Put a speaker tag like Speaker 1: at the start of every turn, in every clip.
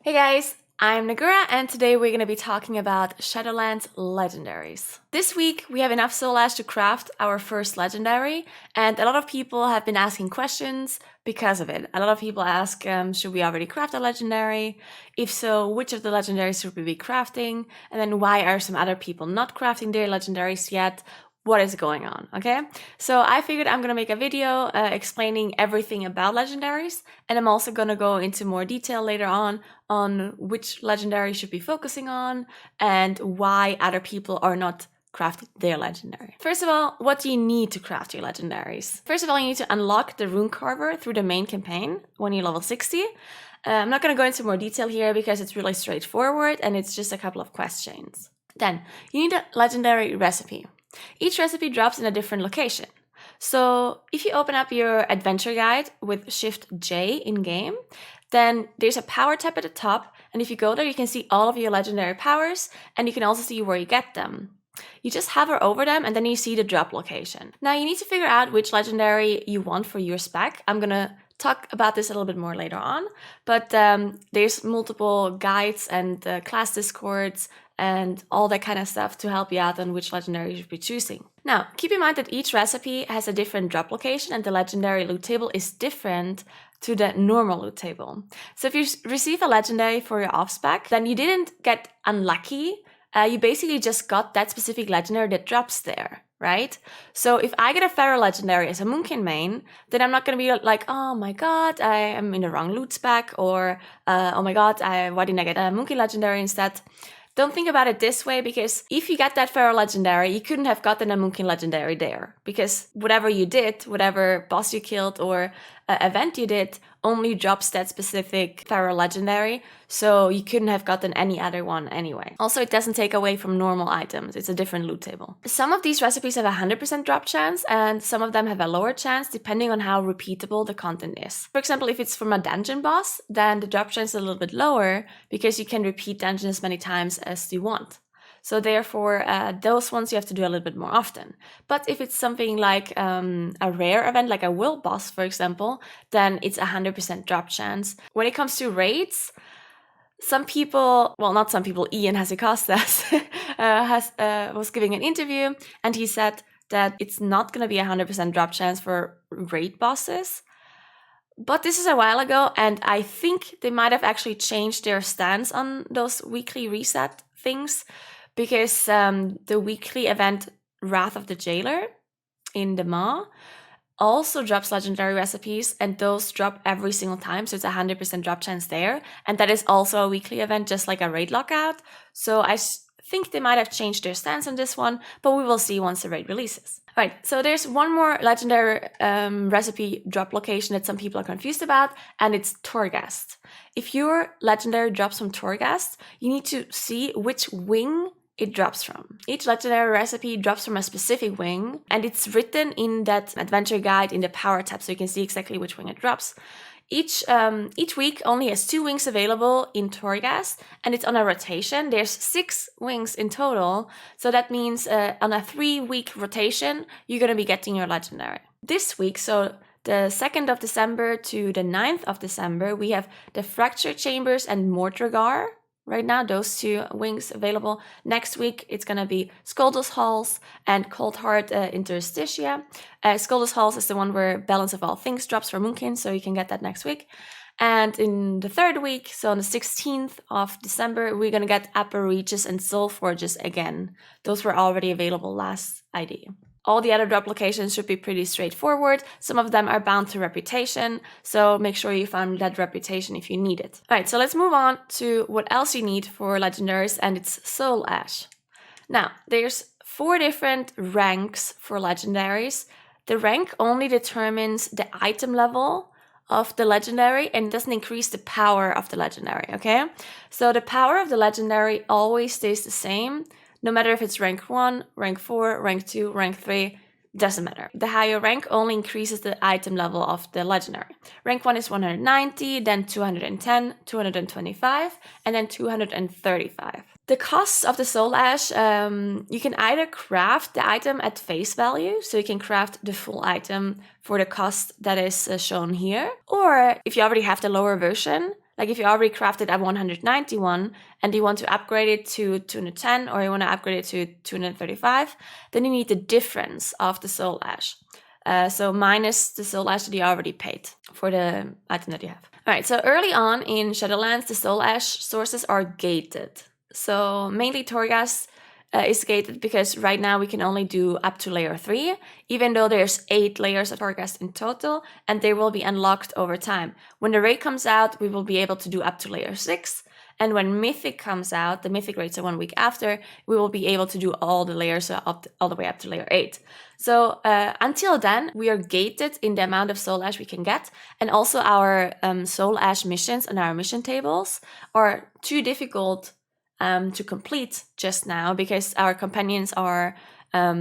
Speaker 1: Hey guys, I'm Naguura and today we're going to be talking about Shadowlands legendaries. This week we have enough soul ash to craft our first legendary, and a lot of people have been asking questions because of it. A lot of people ask, should we already craft a legendary? If so, which of the legendaries should we be crafting? And then why are some other people not crafting their legendaries yet? What is going on, okay? So I figured I'm gonna make a video explaining everything about legendaries, and I'm also gonna go into more detail later on which legendary you should be focusing on and why other people are not crafting their legendary. First of all, what do you need to craft your legendaries? First of all, you need to unlock the rune carver through the main campaign when you're level 60. I'm not gonna go into more detail here because it's really straightforward and it's just a couple of questions. Then, you need a legendary recipe. Each recipe drops in a different location. So if you open up your adventure guide with Shift J in game, then there's a power tab at the top, and if you go there you can see all of your legendary powers, and you can also see where you get them. You just hover over them and then you see the drop location. Now you need to figure out which legendary you want for your spec. I'm gonna talk about this a little bit more later on, but there's multiple guides and class discords and all that kind of stuff to help you out on which legendary you should be choosing. Now, keep in mind that each recipe has a different drop location and the legendary loot table is different to the normal loot table. So if you receive a legendary for your off spec, then you didn't get unlucky. You basically just got that specific legendary that drops there, right? So if I get a Feral legendary as a Moonkin main, then I'm not going to be like, oh my god, I am in the wrong loot spec, or oh my god, why didn't I get a Moonkin legendary instead? Don't think about it this way, because if you got that Feral legendary, you couldn't have gotten a Moonkin legendary there, because whatever you did, whatever boss you killed or event you did, only drops that specific Feral legendary, so you couldn't have gotten any other one anyway. Also, it doesn't take away from normal items, it's a different loot table. Some of these recipes have a 100% drop chance, and some of them have a lower chance depending on how repeatable the content is. For example, if it's from a dungeon boss, then the drop chance is a little bit lower because you can repeat dungeons as many times as you want. So therefore, those ones you have to do a little bit more often. But if it's something like a rare event, like a will boss, for example, then it's a 100% drop chance. When it comes to raids, some people, well, not some people, Ian Hasekostas was giving an interview, and he said that it's not going to be a 100% drop chance for raid bosses. But this is a while ago, and I think they might have actually changed their stance on those weekly reset things, because the weekly event Wrath of the Jailer in the Maw also drops legendary recipes, and those drop every single time, so it's a 100% drop chance there, and that is also a weekly event, just like a raid lockout. So I think they might have changed their stance on this one, but we will see once the raid releases. Right, so there's one more legendary recipe drop location that some people are confused about, and it's Torghast. If your legendary drops from Torghast, you need to see which wing it drops from. Each legendary recipe drops from a specific wing, and it's written in that adventure guide in the power tab, so you can see exactly which wing it drops. Each week only has 2 wings available in Torghast, and it's on a rotation. There's 6 wings in total, so that means on a 3-week rotation, you're gonna be getting your legendary. This week, so the 2nd of December to the 9th of December, we have the Fracture Chambers and Mortargar. Right now, those 2 wings available. Next week, it's going to be Skuldus Halls and Cold Heart Interstitia. Skuldus Halls is the one where Balance of All Things drops for Moonkin, so you can get that next week. And in the 3rd week, so on the 16th of December, we're going to get Upper Reaches and Soul Forges again. Those were already available last ID. All the other drop locations should be pretty straightforward. Some of them are bound to reputation, so make sure you find that reputation if you need it. Alright, so let's move on to what else you need for legendaries, and it's soul ash. Now, there's 4 different ranks for legendaries. The rank only determines the item level of the legendary and doesn't increase the power of the legendary, okay? So the power of the legendary always stays the same, no matter if it's rank 1, rank 4, rank 2, rank 3, doesn't matter. The higher rank only increases the item level of the legendary. Rank 1 is 190, then 210, 225, and then 235. The costs of the soul ash, you can either craft the item at face value, so you can craft the full item for the cost that is shown here, or if you already have the lower version, Like if you already crafted a 191 and you want to upgrade it to 210 or you want to upgrade it to 235, then you need the difference of the soul ash. So minus the soul ash that you already paid for the item that you have. All right, so early on in Shadowlands, the soul ash sources are gated. So mainly Torghast is gated because right now we can only do up to layer 3, even though there's 8 layers of Torghast in total, and they will be unlocked over time. When the raid comes out, we will be able to do up to layer 6, and when Mythic comes out, the Mythic raid, so 1 week after, we will be able to do all the layers all the way up to layer 8. So until then, we are gated in the amount of soul ash we can get, and also our soul ash missions and our mission tables are too difficult to complete just now because our companions are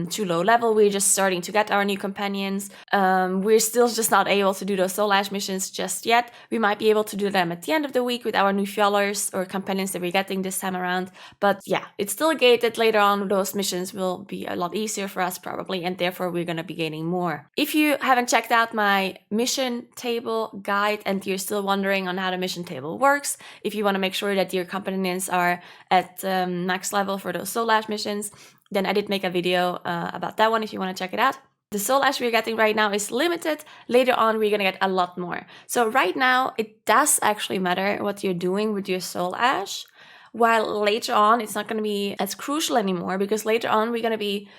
Speaker 1: too low level. We're just starting to get our new companions. We're still just not able to do those soul ash missions just yet. We might be able to do them at the end of the week with our new followers or companions that we're getting this time around. But yeah, it's still gated. Later on, those missions will be a lot easier for us probably, and therefore we're going to be gaining more. If you haven't checked out my mission table guide and you're still wondering on how the mission table works, if you want to make sure that your companions are at max level for those soul ash missions, then I did make a video about that one if you want to check it out. The soul ash we're getting right now is limited. Later on, we're going to get a lot more. So right now, it does actually matter what you're doing with your soul ash, while later on, it's not going to be as crucial anymore because later on, we're going to be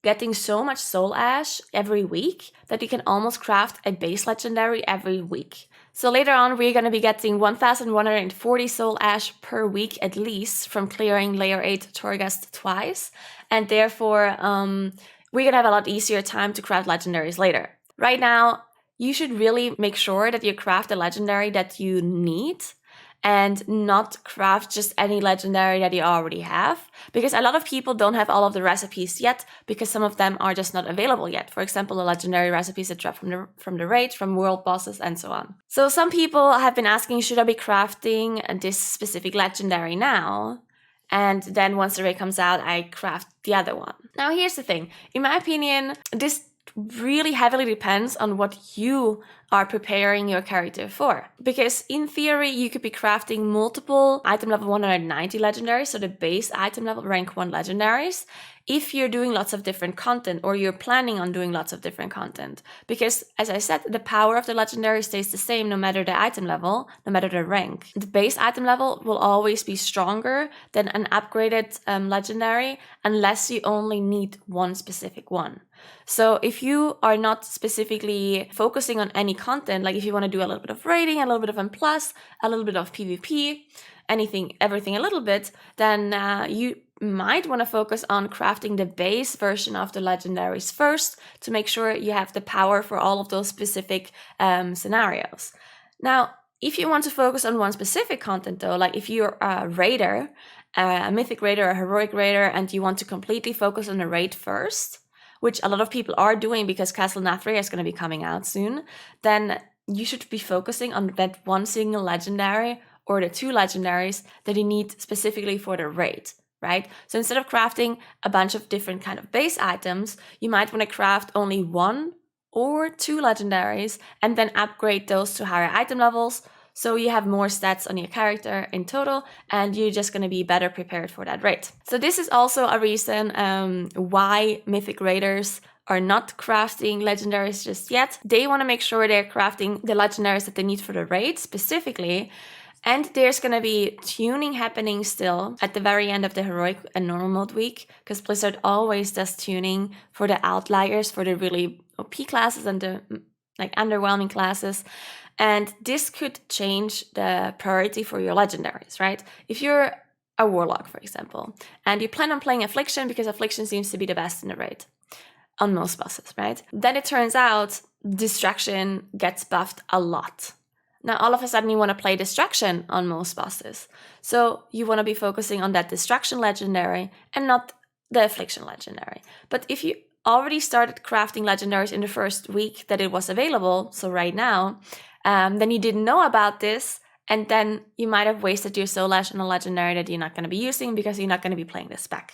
Speaker 1: getting so much soul ash every week that you can almost craft a base legendary every week. So later on, we're going to be getting 1,140 soul ash per week at least from clearing layer 8 Torghast twice. And therefore, we're going to have a lot easier time to craft legendaries later. Right now, you should really make sure that you craft a legendary that you need and not craft just any legendary that you already have, because a lot of people don't have all of the recipes yet because some of them are just not available yet. For example, the legendary recipes that drop from the raid, from world bosses, and so on. So some people have been asking, should I be crafting this specific legendary now? And then once the raid comes out, I craft the other one. Now here's the thing. In my opinion, this really heavily depends on what you are preparing your character for. Because in theory, you could be crafting multiple item level 190 legendaries, so the base item level rank 1 legendaries, if you're doing lots of different content or you're planning on doing lots of different content. Because as I said, the power of the legendary stays the same no matter the item level, no matter the rank. The base item level will always be stronger than an upgraded legendary unless you only need one specific one. So if you are not specifically focusing on any content, like if you want to do a little bit of raiding, a little bit of M+, a little bit of PvP, everything a little bit, then you might want to focus on crafting the base version of the legendaries first to make sure you have the power for all of those specific scenarios. Now, if you want to focus on one specific content though, like if you're a raider, a mythic raider, a heroic raider, and you want to completely focus on the raid first, which a lot of people are doing because Castle Nathria is going to be coming out soon, then you should be focusing on that one single legendary or the 2 legendaries that you need specifically for the raid, right? So instead of crafting a bunch of different kind of base items, you might want to craft only 1 or 2 legendaries and then upgrade those to higher item levels, so you have more stats on your character in total, and you're just going to be better prepared for that raid. So this is also a reason why Mythic Raiders are not crafting legendaries just yet. They want to make sure they're crafting the legendaries that they need for the raid specifically. And there's going to be tuning happening still at the very end of the heroic and normal mode week, because Blizzard always does tuning for the outliers, for the really OP classes and the underwhelming classes. And this could change the priority for your legendaries, right? If you're a warlock, for example, and you plan on playing Affliction because Affliction seems to be the best in the raid on most bosses, right? Then it turns out Distraction gets buffed a lot. Now, all of a sudden, you want to play Distraction on most bosses. So you want to be focusing on that Distraction legendary and not the Affliction legendary. But if you already started crafting legendaries in the first week that it was available, so right now, then you didn't know about this, and then you might have wasted your soul ash on a legendary that you're not going to be using because you're not going to be playing this spec.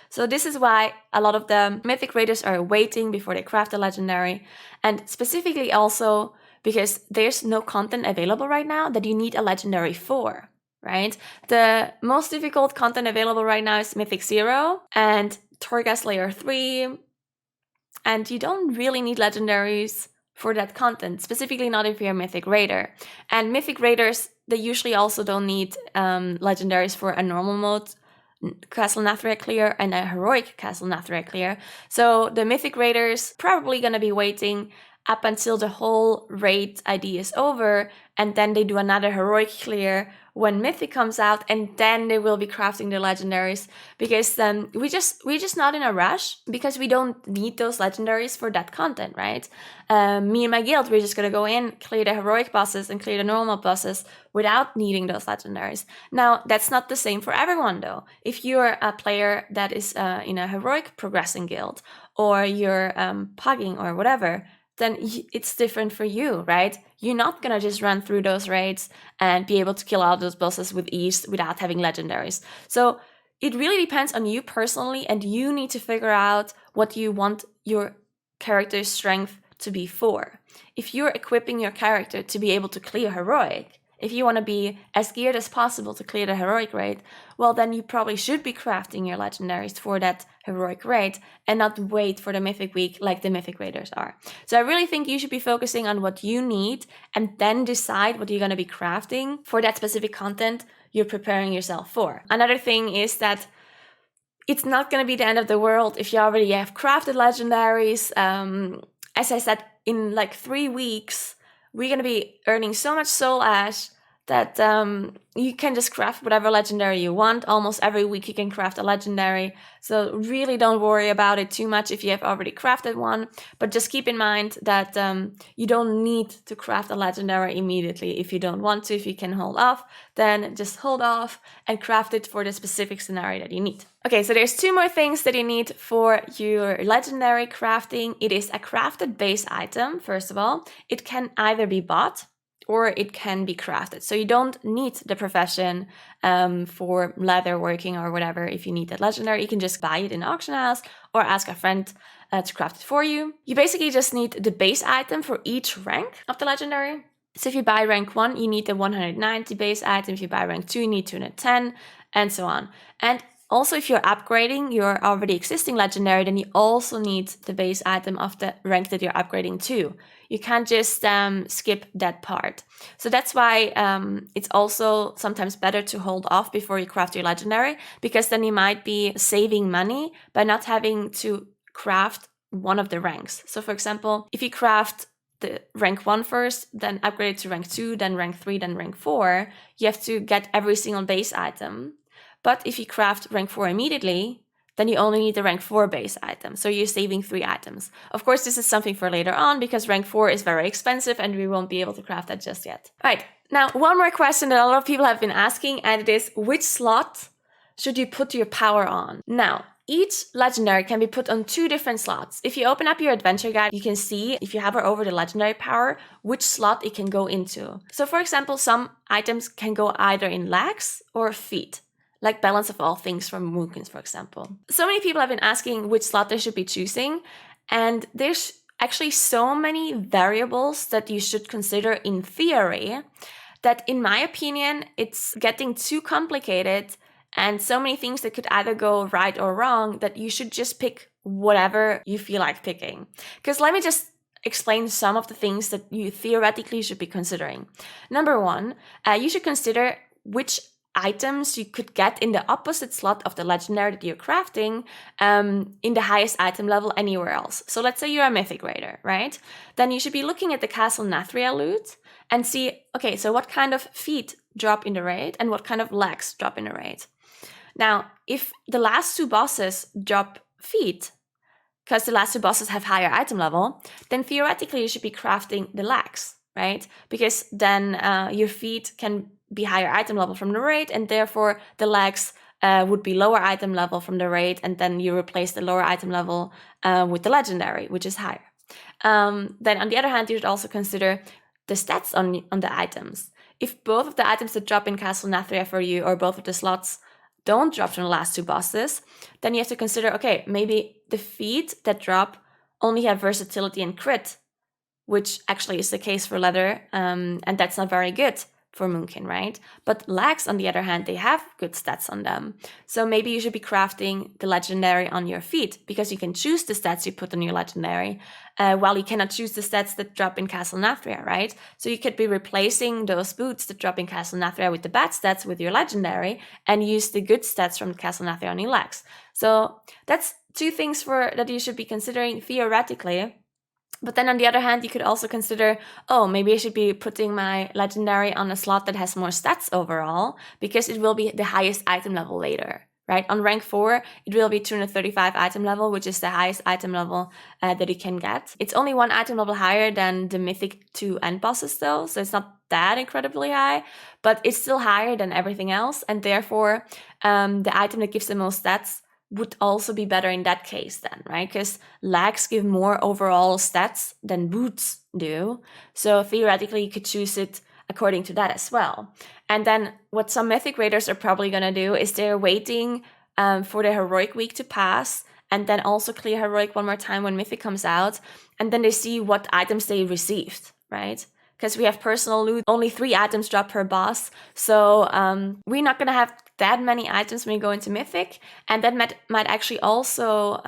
Speaker 1: So this is why a lot of the Mythic Raiders are waiting before they craft a legendary, and specifically also because there's no content available right now that you need a legendary for, right? The most difficult content available right now is Mythic 0 and Torghast Layer 3, and you don't really need legendaries for that content, specifically not if you're a Mythic Raider. And Mythic Raiders, they usually also don't need legendaries for a normal mode Castle Nathria clear and a heroic Castle Nathria clear. So the Mythic Raiders probably going to be waiting up until the whole raid ID is over, and then they do another heroic clear when Mythic comes out, and then they will be crafting the legendaries, because we're just not in a rush, because we don't need those legendaries for that content, right? Me and my guild, we're just gonna go in, clear the heroic bosses and clear the normal bosses without needing those legendaries. Now, that's not the same for everyone though. If you're a player that is in a heroic progressing guild, or you're pugging or whatever, then it's different for you, right? You're not gonna just run through those raids and be able to kill all those bosses with ease without having legendaries. So it really depends on you personally, and you need to figure out what you want your character's strength to be for. If you're equipping your character to be able to clear heroic, if you want to be as geared as possible to clear the heroic raid, well, then you probably should be crafting your legendaries for that heroic raid and not wait for the Mythic week like the Mythic Raiders are. So I really think you should be focusing on what you need and then decide what you're going to be crafting for that specific content you're preparing yourself for. Another thing is that it's not going to be the end of the world if you already have crafted legendaries. As I said, in like 3 weeks, we're going to be earning so much soul ash that you can just craft whatever legendary you want. Almost every week you can craft a legendary. So really don't worry about it too much if you have already crafted one. But just keep in mind that you don't need to craft a legendary immediately. If you don't want to, if you can hold off, then just hold off and craft it for the specific scenario that you need. Okay, so there's 2 more things that you need for your legendary crafting. It is a crafted base item, first of all. It can either be bought or it can be crafted. So you don't need the profession for leather working or whatever. If you need that legendary, you can just buy it in the auction house or ask a friend to craft it for you. You basically just need the base item for each rank of the legendary. So if you buy rank 1, you need the 190 base item. If you buy rank 2, you need 210, and so on. And also, if you're upgrading your already existing legendary, then you also need the base item of the rank that you're upgrading to. You can't just skip that part. So that's why it's also sometimes better to hold off before you craft your legendary, because then you might be saving money by not having to craft one of the ranks. So for example, if you craft the rank 1 first, then upgrade it to rank 2, then rank 3, then rank 4, you have to get every single base item. But if you craft rank 4 immediately, then you only need the rank 4 base item. So you're saving 3 items. Of course, this is something for later on, because rank 4 is very expensive and we won't be able to craft that just yet. All right, now one more question that a lot of people have been asking, and it is, which slot should you put your power on? Now, each legendary can be put on 2 different slots. If you open up your adventure guide, you can see, if you hover over the legendary power, which slot it can go into. So for example, some items can go either in legs or feet, like Balance of All Things from Moonkins, for example. So many people have been asking which slot they should be choosing, and there's actually so many variables that you should consider in theory that, in my opinion, it's getting too complicated and so many things that could either go right or wrong that you should just pick whatever you feel like picking. Because let me just explain some of the things that you theoretically should be considering. Number 1, you should consider which items you could get in the opposite slot of the legendary that you're crafting in the highest item level anywhere else. So let's say you're a Mythic Raider, right? Then you should be looking at the Castle Nathria loot and see, okay, so what kind of feet drop in the raid and what kind of legs drop in the raid. Now, if the last 2 bosses drop feet, because the last 2 bosses have higher item level, then theoretically you should be crafting the legs, right? Because then your feet can be higher item level from the raid, and therefore the legs would be lower item level from the raid, and then you replace the lower item level with the legendary, which is higher. Then on the other hand, you should also consider the stats on the items. If both of the items that drop in Castle Nathria for you, or both of the slots, don't drop from the last 2 bosses, then you have to consider, okay, maybe the feet that drop only have versatility and crit, which actually is the case for leather, and that's not very good for Moonkin, right? But legs, on the other hand, they have good stats on them. So maybe you should be crafting the legendary on your feet, because you can choose the stats you put on your legendary, while you cannot choose the stats that drop in Castle Nathria, right? So you could be replacing those boots that drop in Castle Nathria with the bad stats with your legendary, and use the good stats from Castle Nathria on your legs. So that's two things that you should be considering theoretically. But then on the other hand, you could also consider, oh, maybe I should be putting my legendary on a slot that has more stats overall, because it will be the highest item level later, right? On rank 4, it will be 235 item level, which is the highest item level that you can get. It's only one item level higher than the Mythic 2 end bosses though, so it's not that incredibly high, but it's still higher than everything else, and therefore the item that gives the most stats would also be better in that case then, right? Because legs give more overall stats than boots do. So theoretically, you could choose it according to that as well. And then what some Mythic Raiders are probably going to do is they're waiting for the Heroic Week to pass, and then also clear Heroic one more time when Mythic comes out, and then they see what items they received, right? Because we have personal loot, only 3 items drop per boss, so we're not going to have that many items when we go into Mythic, and that might actually also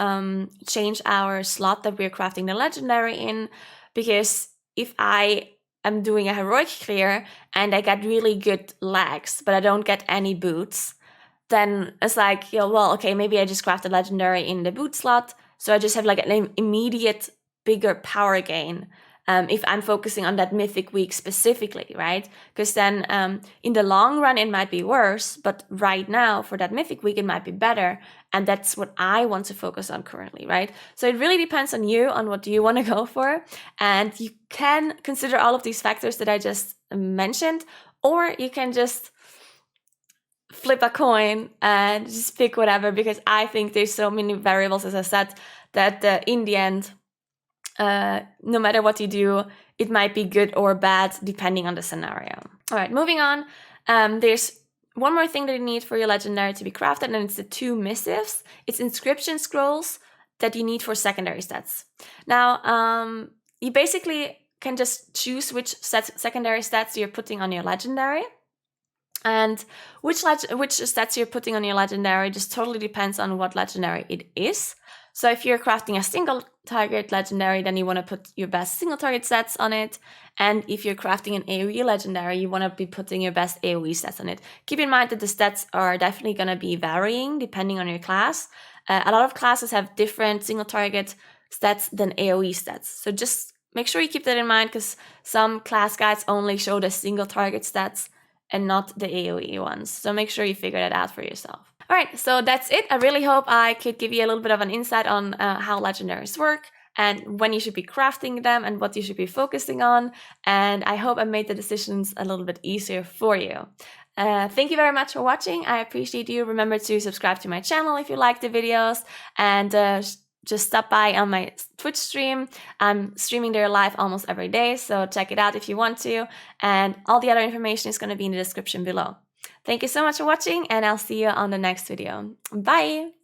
Speaker 1: change our slot that we're crafting the legendary in, because if I am doing a heroic clear and I get really good legs, but I don't get any boots, then it's like, well, okay, maybe I just craft a legendary in the boot slot, so I just have like an immediate bigger power gain. If I'm focusing on that Mythic week specifically, right? Because then in the long run, it might be worse, but right now for that Mythic week, it might be better. And that's what I want to focus on currently, right? So it really depends on you, on what you want to go for. And you can consider all of these factors that I just mentioned, or you can just flip a coin and just pick whatever, because I think there's so many variables, as I said, that in the end, no matter what you do, it might be good or bad depending on the scenario. All right, moving on. There's one more thing that you need for your legendary to be crafted, and it's the 2 missives. It's inscription scrolls that you need for secondary stats. Now, you basically can just choose which secondary stats you're putting on your legendary. And which stats you're putting on your legendary just totally depends on what legendary it is. So if you're crafting a single target legendary, then you want to put your best single target stats on it. And if you're crafting an AoE legendary, you want to be putting your best AoE stats on it. Keep in mind that the stats are definitely going to be varying depending on your class. A lot of classes have different single target stats than AoE stats. So just make sure you keep that in mind, because some class guides only show the single target stats and not the AoE ones. So make sure you figure that out for yourself. All right, so that's it. I really hope I could give you a little bit of an insight on how legendaries work and when you should be crafting them and what you should be focusing on. And I hope I made the decisions a little bit easier for you. Thank you very much for watching. I appreciate you. Remember to subscribe to my channel if you like the videos, and just stop by on my Twitch stream. I'm streaming there live almost every day, so check it out if you want to. And all the other information is going to be in the description below. Thank you so much for watching, and I'll see you on the next video. Bye!